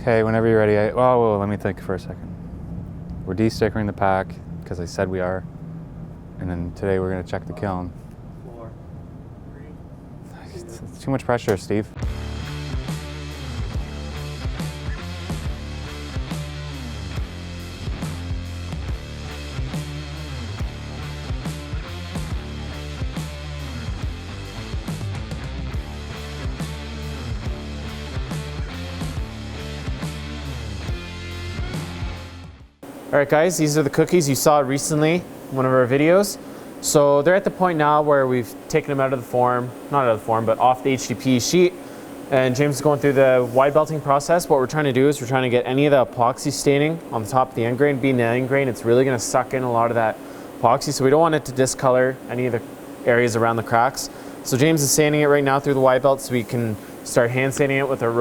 Okay, whenever you're ready. Well, let me think for a second. We're de-stickering the pack because I said we are. And then today we're going to check the kiln. 4, 3, 2. It's too much pressure, Steve. All right, guys, these are the cookies you saw recently in one of our videos. So they're at the point now where we've taken them out of the form, not out of the form, but off the HDPE sheet. And James is going through the wide belting process. What we're trying to do is we're trying to get any of the epoxy staining on the top of the end grain. Being the end grain, it's really going to suck in a lot of that epoxy. So we don't want it to discolor any of the areas around the cracks. So James is sanding it right now through the wide belt so we can start hand sanding it with our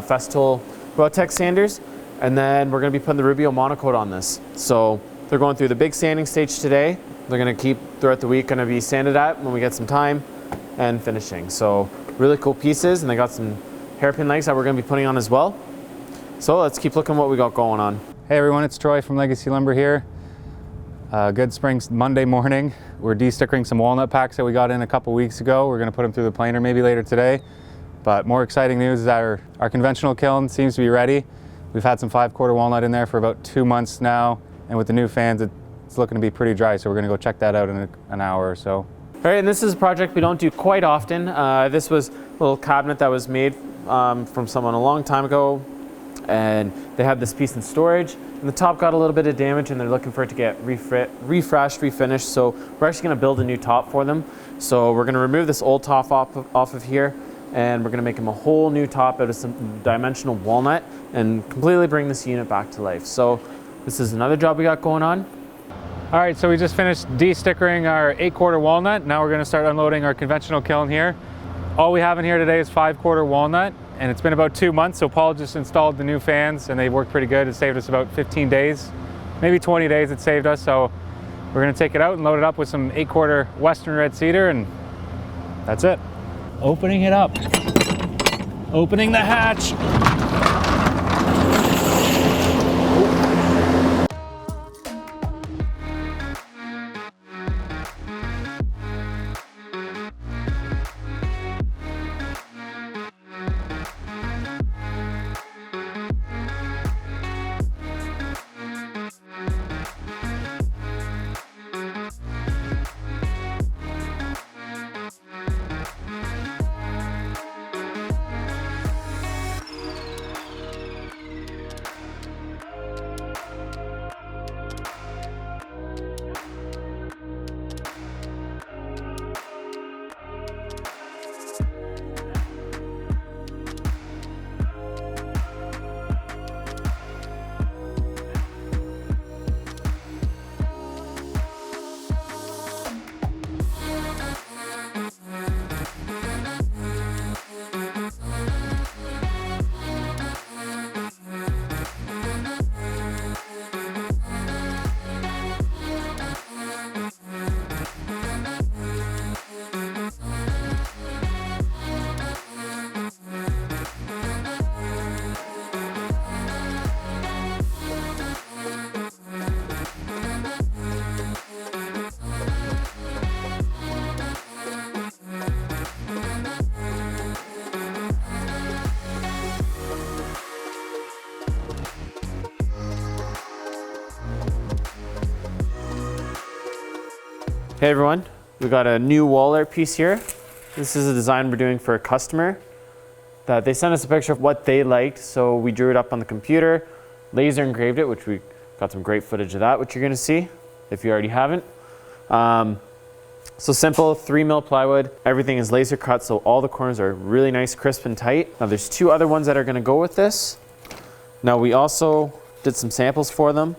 Festool Rotex sanders. And then we're going to be putting the Rubio monocoat on this. So they're going through the big sanding stage today. They're going to keep throughout the week, going to be sanded at when we get some time, and finishing. So really cool pieces, and they got some hairpin legs that we're going to be putting on as well. So let's keep looking what we got going on. Hey everyone, it's Troy from Legacy Lumber here. Good spring Monday morning. We're de-stickering some walnut packs that we got in a couple weeks ago. We're going to put them through the planer maybe later today. But more exciting news is our conventional kiln seems to be ready. We've had some 5/4 walnut in there for about 2 months now, and with the new fans, it's looking to be pretty dry, so we're going to go check that out in an hour or so. All right, and this is a project we don't do quite often. This was a little cabinet that was made from someone a long time ago, and they had this piece in storage, and the top got a little bit of damage, and they're looking for it to get refreshed, refinished, so we're actually going to build a new top for them. So we're going to remove this old top off of here, and we're going to make them a whole new top out of some dimensional walnut and completely bring this unit back to life. So this is another job we got going on. All right, so we just finished de-stickering our 8/4 walnut. Now we're going to start unloading our conventional kiln here. All we have in here today is 5/4 walnut, and it's been about 2 months, so Paul just installed the new fans, and they work pretty good. It saved us about 15 days, maybe 20 days it saved us, so we're going to take it out and load it up with some 8/4 Western red cedar, and that's it. Opening it up. Opening the hatch. Hey everyone, we got a new wall art piece here. This is a design we're doing for a customer that they sent us a picture of what they liked, so we drew it up on the computer, laser engraved it, which we got some great footage of that, which you're gonna see if you already haven't. So simple, 3mm plywood, everything is laser cut, so all the corners are really nice, crisp and tight. Now there's 2 other ones that are gonna go with this. Now we also did some samples for them.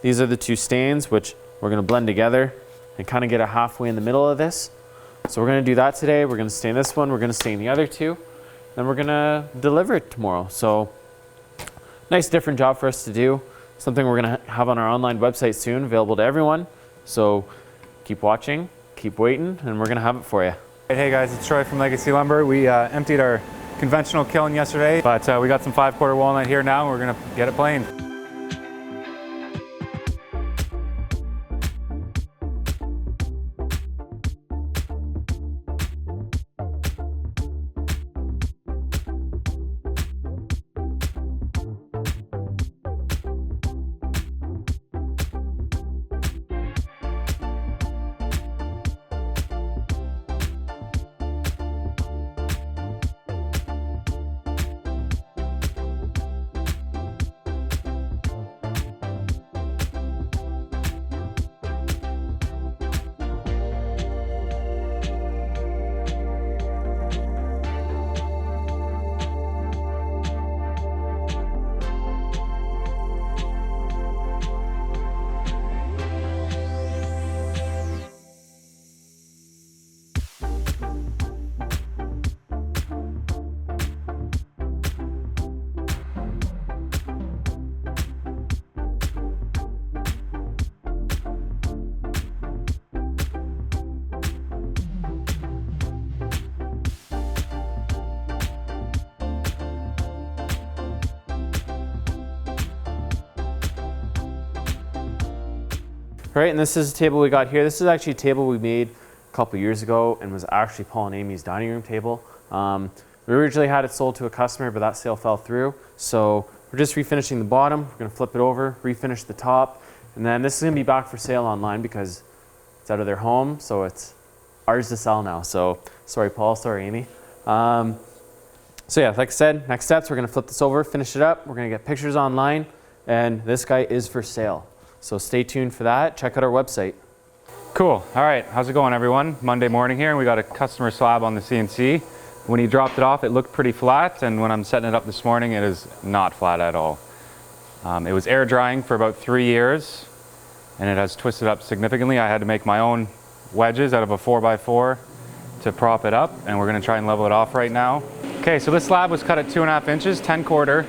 These are the 2 stains, which we're gonna blend together and kind of get it halfway in the middle of this. So we're gonna do that today. We're gonna stain this one, we're gonna stain the other 2, then we're gonna deliver it tomorrow. So nice different job for us to do. Something we're gonna have on our online website soon, available to everyone. So keep watching, keep waiting, and we're gonna have it for you. Hey guys, it's Troy from Legacy Lumber. We emptied our conventional kiln yesterday, but we got some 5/4 walnut here now, and we're gonna get it planed. All right, and this is the table we got here. This is actually a table we made a couple years ago and was actually Paul and Amy's dining room table. We originally had it sold to a customer, but that sale fell through. So we're just refinishing the bottom. We're gonna flip it over, refinish the top, and then this is gonna be back for sale online because it's out of their home, so it's ours to sell now. So sorry, Paul, sorry, Amy. So yeah, like I said, next steps, we're gonna flip this over, finish it up. We're gonna get pictures online, and this guy is for sale. So stay tuned for that. Check out our website. Cool. All right, how's it going, everyone? Monday morning here, and we got a customer slab on the CNC. When he dropped it off, it looked pretty flat, and when I'm setting it up this morning, it is not flat at all. It was air drying for about 3 years, and it has twisted up significantly. I had to make my own wedges out of a 4x4 to prop it up, and we're gonna try and level it off right now. Okay, so this slab was cut at 2.5 inches, 10/4,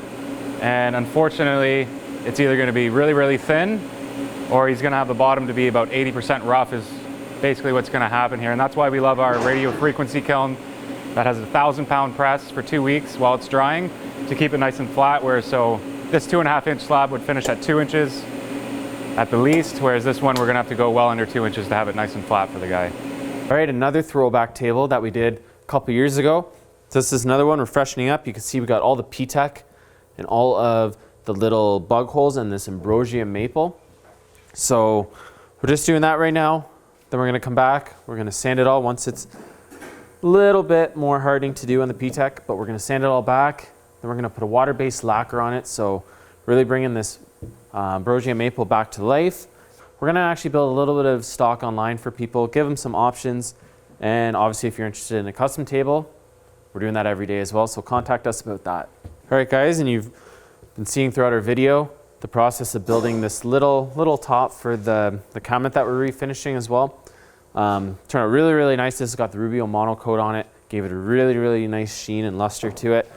and unfortunately, it's either gonna be really, really thin, or he's gonna have the bottom to be about 80% rough is basically what's gonna happen here. And that's why we love our radio frequency kiln that has a 1,000-pound press for 2 weeks while it's drying to keep it nice and flat, whereas so this 2.5 inch slab would finish at 2 inches at the least, whereas this one we're gonna have to go well under 2 inches to have it nice and flat for the guy. All right, another throwback table that we did a couple years ago. So this is another one we're freshening up. You can see we got all the P-Tech and all of the little bug holes and this ambrosia maple. So we're just doing that right now. Then we're gonna come back. We're gonna sand it all once it's a little bit more hardening to do on the P-Tech, but we're gonna sand it all back. Then we're gonna put a water-based lacquer on it. So really bringing this ambrosia maple back to life. We're gonna actually build a little bit of stock online for people, give them some options. And obviously if you're interested in a custom table, we're doing that every day as well. So contact us about that. All right guys, and you've been seeing throughout our video the process of building this little top for the cabinet that we're refinishing as well. Turned out really, really nice. This has got the Rubio monocoat on it. Gave it a really, really nice sheen and luster to it.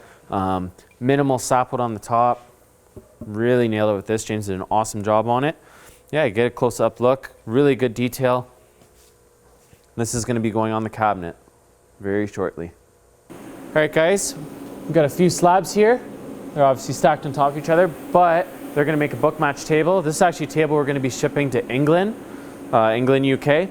Minimal sapwood on the top. Really nailed it with this. James did an awesome job on it. Yeah, get a close-up look. Really good detail. This is going to be going on the cabinet very shortly. All right, guys. We've got a few slabs here. They're obviously stacked on top of each other, but they're going to make a Bookmatch table. This is actually a table we're going to be shipping to England, UK.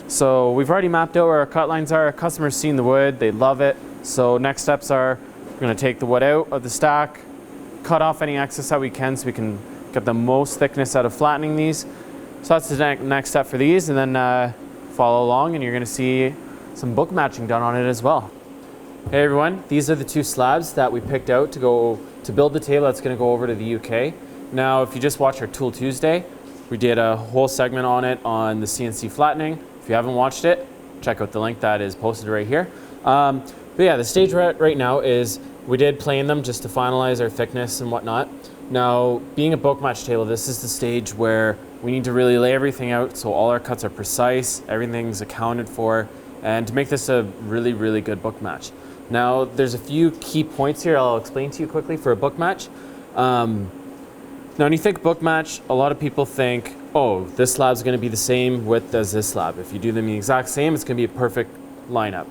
So we've already mapped out where our cut lines are. Our customers seen the wood, they love it. So next steps are we're going to take the wood out of the stack, cut off any excess that we can so we can get the most thickness out of flattening these. So that's the next step for these, and then follow along and you're going to see some book matching done on it as well. Hey everyone, these are the two slabs that we picked out to build the table that's going to go over to the UK. Now, if you just watched our Tool Tuesday, we did a whole segment on it on the CNC flattening. If you haven't watched it, check out the link that is posted right here. But yeah, the stage we're at right now is we did plane them just to finalize our thickness and whatnot. Now, being a Bookmatch table, this is the stage where we need to really lay everything out so all our cuts are precise, everything's accounted for, and to make this a really, really good Bookmatch. Now, there's a few key points here I'll explain to you quickly for a Bookmatch. Now, when you think Bookmatch, a lot of people think, oh, this slab's gonna be the same width as this slab. If you do them the exact same, it's gonna be a perfect lineup.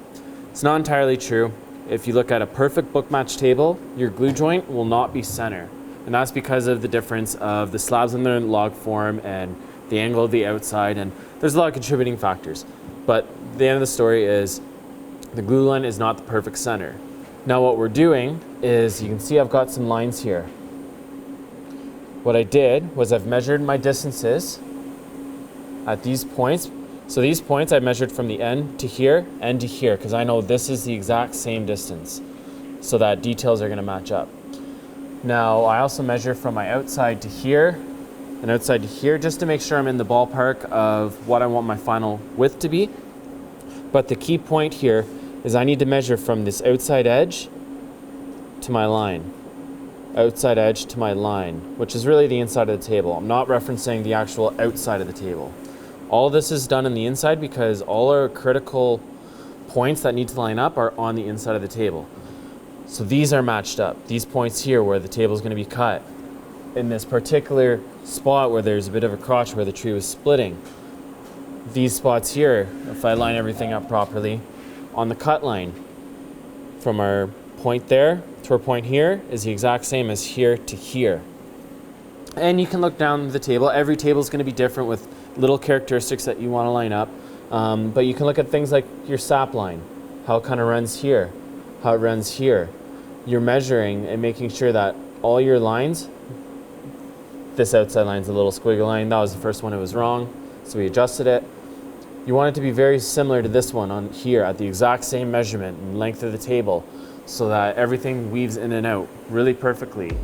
It's not entirely true. if you look at a perfect Bookmatch table, your glue joint will not be center. And that's because of the difference of the slabs in their log form and the angle of the outside, and there's a lot of contributing factors. But the end of the story is the glue line is not the perfect center. Now what we're doing is, you can see I've got some lines here. What I did was I've measured my distances at these points. So these points I measured from the end to here, because I know this is the exact same distance, so that details are gonna match up. Now I also measure from my outside to here and outside to here, just to make sure I'm in the ballpark of what I want my final width to be. But the key point here is I need to measure from this outside edge to my line. Outside edge to my line, which is really the inside of the table. I'm not referencing the actual outside of the table. All this is done on the inside because all our critical points that need to line up are on the inside of the table. So these are matched up. These points here where the table is going to be cut. In this particular spot where there's a bit of a crotch where the tree was splitting. These spots here, if I line everything up properly, on the cut line from our point there to our point here is the exact same as here to here. And you can look down the table. Every table is going to be different with little characteristics that you want to line up. But you can look at things like your sap line, how it kind of runs here, how it runs here. You're measuring and making sure that all your lines, this outside line's a little squiggly line. That was the first one, it was wrong, so we adjusted it. You want it to be very similar to this one on here at the exact same measurement and length of the table, so that everything weaves in and out really perfectly.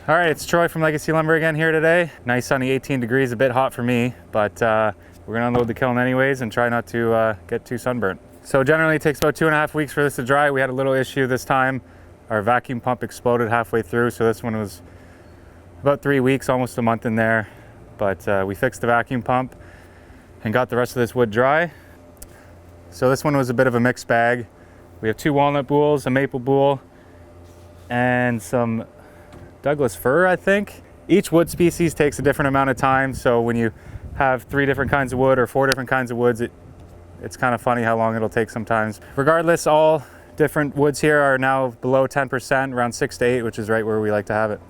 All right, it's Troy from Legacy Lumber again here today. Nice sunny 18 degrees, a bit hot for me, but we're gonna unload the kiln anyways and try not to get too sunburnt. So generally it takes about 2.5 weeks for this to dry. We had a little issue this time. Our vacuum pump exploded halfway through, so this one was about 3 weeks, almost a month in there. But we fixed the vacuum pump and got the rest of this wood dry. So this one was a bit of a mixed bag. We have 2 walnut boules, a maple boule, and some Douglas fir, I think. Each wood species takes a different amount of time, so when you have 3 different kinds of wood or 4 different kinds of woods, it's kind of funny how long it'll take sometimes. Regardless, all different woods here are now below 10%, around 6 to 8, which is right where we like to have it.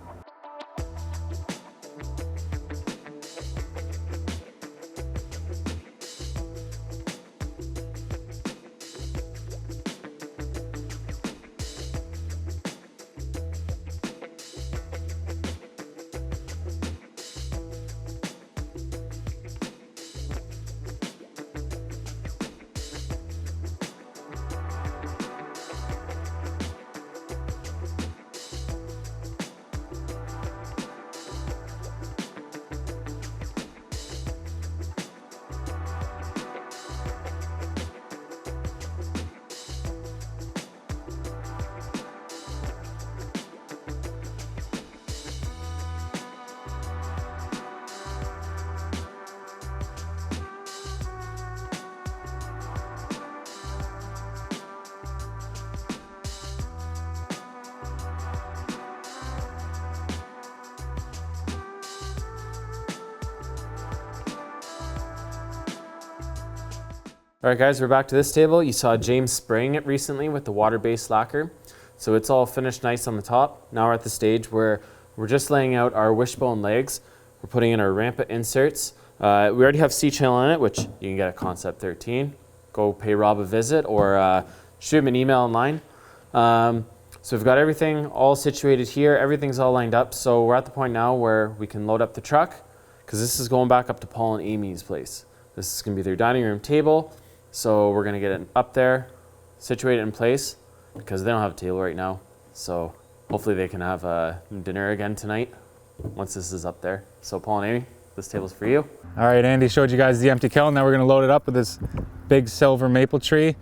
All right guys, we're back to this table. You saw James spraying it recently with the water-based lacquer. So it's all finished nice on the top. Now we're at the stage where we're just laying out our wishbone legs. We're putting in our rampant inserts. We already have C-channel in it, which you can get at Concept 13. Go pay Rob a visit or shoot him an email online. So we've got everything all situated here. Everything's all lined up. So we're at the point now where we can load up the truck, because this is going back up to Paul and Amy's place. This is going to be their dining room table. So we're going to get it up there, situate it in place, because they don't have a table right now. So hopefully they can have dinner again tonight once this is up there. So Paul and Amy, this table's for you. All right, Andy showed you guys the empty kiln. Now we're gonna load it up with this big silver maple tree.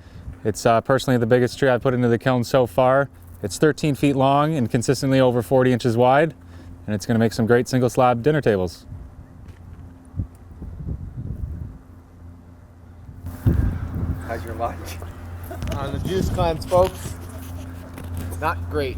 It's personally the biggest tree I've put into the kiln so far. It's 13 feet long and consistently over 40 inches wide, and it's gonna make some great single slab dinner tables. How's your lunch? On the juice cleanse, folks. Not great.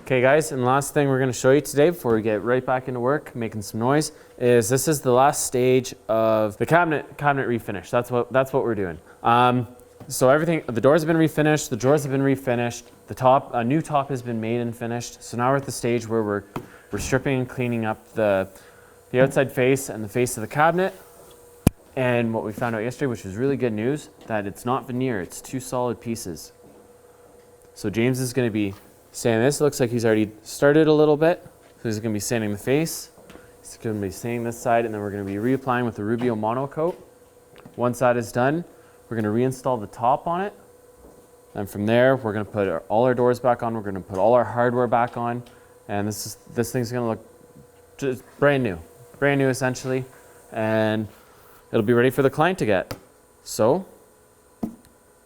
Okay guys, and the last thing we're going to show you today before we get right back into work, making some noise, is this is the last stage of the cabinet refinish. That's what we're doing. So everything, the doors have been refinished, the drawers have been refinished, the top, a new top has been made and finished. So now we're at the stage where we're stripping and cleaning up the outside face and the face of the cabinet. And what we found out yesterday, which was really good news, that it's not veneer, it's two solid pieces. So James is going to be sanding this. It looks like he's already started a little bit. So he's going to be sanding the face. He's going to be sanding this side, and then we're going to be reapplying with the Rubio mono coat. Once that is done, we're going to reinstall the top on it. And from there, we're going to put all our doors back on. We're going to put all our hardware back on. And this thing's going to look just brand new essentially. And it'll be ready for the client to get. So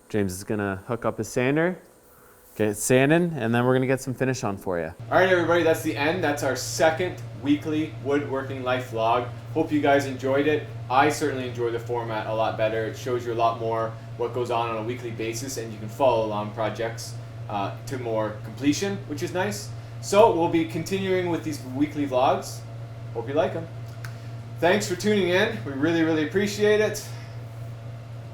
James is going to hook up his sander, get it sanding, and then we're gonna get some finish on for you. All right, everybody, that's the end. That's our second weekly Woodworking Life vlog. Hope you guys enjoyed it. I certainly enjoy the format a lot better. It shows you a lot more what goes on a weekly basis, and you can follow along projects to more completion, which is nice. So we'll be continuing with these weekly vlogs. Hope you like them. Thanks for tuning in. We really, really appreciate it.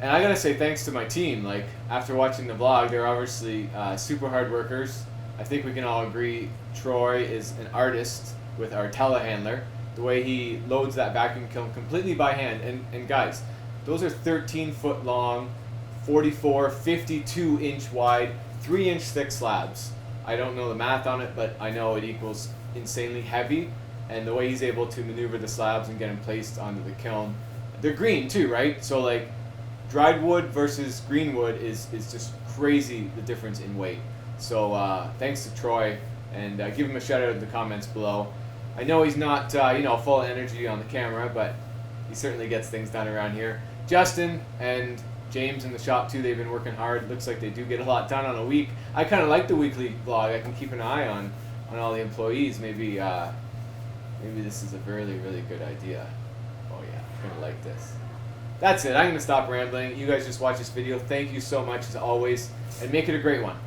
And I gotta say thanks to my team. Like, after watching the vlog, they're obviously super hard workers. I think we can all agree Troy is an artist with our telehandler. The way he loads that vacuum kiln completely by hand. And guys, those are 13-foot long, 44, 52 inch wide, 3 inch thick slabs. I don't know the math on it, but I know it equals insanely heavy. And the way he's able to maneuver the slabs and get them placed onto the kiln. They're green too, right? So like, dried wood versus green wood is just crazy, the difference in weight. So thanks to Troy, and give him a shout out in the comments below. I know he's not full of energy on the camera, but he certainly gets things done around here. Justin and James in the shop too, they've been working hard. Looks like they do get a lot done on a week. I kind of like the weekly vlog. I can keep an eye on all the employees. Maybe this is a really, really good idea. Oh yeah, I'm gonna like this. That's it. I'm gonna stop rambling. You guys just watch this video. Thank you so much as always, and make it a great one.